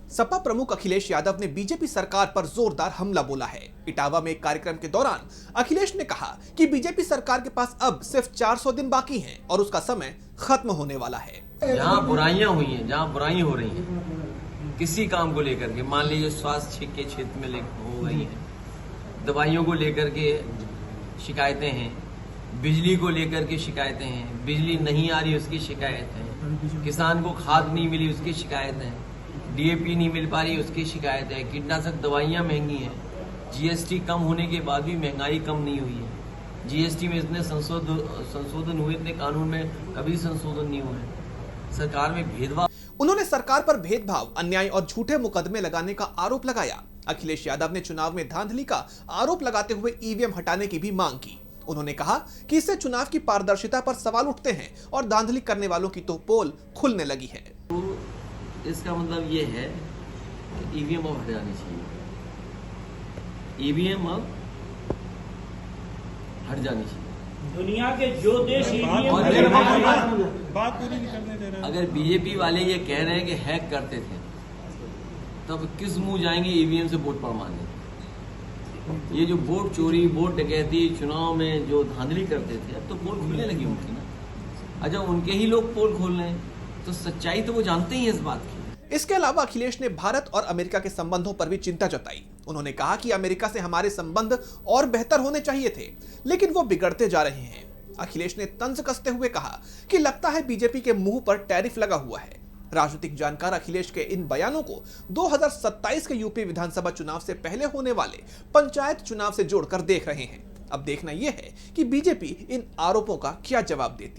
सपा प्रमुख अखिलेश यादव ने बीजेपी सरकार पर जोरदार हमला बोला है। इटावा में एक कार्यक्रम के दौरान अखिलेश ने कहा कि बीजेपी सरकार के पास अब सिर्फ 400 दिन बाकी हैं और उसका समय खत्म होने वाला है। जहाँ बुराइयां हुई हैं, जहाँ बुराई हो रही है किसी काम को लेकर के, मान लीजिए स्वास्थ्य के क्षेत्र में हो गई है, दवाइयों को लेकर के शिकायतें हैं, बिजली को लेकर के शिकायतें हैं, बिजली नहीं आ रही उसकी शिकायत है, किसान को खाद नहीं मिली उसकी शिकायत है, डीएपी नहीं मिल पा रही उसकी शिकायत है, कीटनाशक दवाइयां महंगी हैं, जीएसटी कम होने के बाद भी महंगाई कम नहीं हुई है, जीएसटी में इतने संशोधन हुए, इतने कानून में कभी संशोधन नहीं हुए, सरकार में भेदभाव। उन्होंने सरकार पर भेदभाव, अन्याय और झूठे मुकदमे लगाने का आरोप लगाया। अखिलेश यादव ने चुनाव में धांधली का आरोप लगाते हुए ईवीएम हटाने की भी मांग की। उन्होंने कहा कि इससे चुनाव की पारदर्शिता पर सवाल उठते हैं और धांधली करने वालों की तो पोल खुलने लगी है। तो इसका मतलब ये है कि ईवीएम अब हट जानी चाहिए, ईवीएम अब हट जानी चाहिए। दुनिया के जो देश बात पूरी नहीं करने दे रहे हैं। अगर बीजेपी वाले ये कह रहे हैं कि हैक करते थे, तब किस मुंह जाएंगे ईवीएम से वोट पड़वाने? ये जो वोट चोरी, वोट डकैती, चुनाव में जो धांधली करते थे, अब तो पोल खुलने लगी उनकी ना। अच्छा, उनके ही लोग पोल खोल रहे हैं तो सच्चाई तो वो जानते ही है इस बात की। इसके अलावा अखिलेश ने भारत और अमेरिका के संबंधों पर भी चिंता जताई। उन्होंने कहा कि अमेरिका से हमारे संबंध और बेहतर होने चाहिए थे, लेकिन वो बिगड़ते जा रहे हैं। अखिलेश ने तंज कसते हुए कहा कि लगता है बीजेपी के मुंह पर टैरिफ लगा हुआ है। राजनीतिक जानकार अखिलेश के इन बयानों को 2027 के यूपी विधानसभा चुनाव से पहले होने वाले पंचायत चुनाव से जोड़कर देख रहे हैं। अब देखना यह है कि बीजेपी इन आरोपों का क्या जवाब देती है।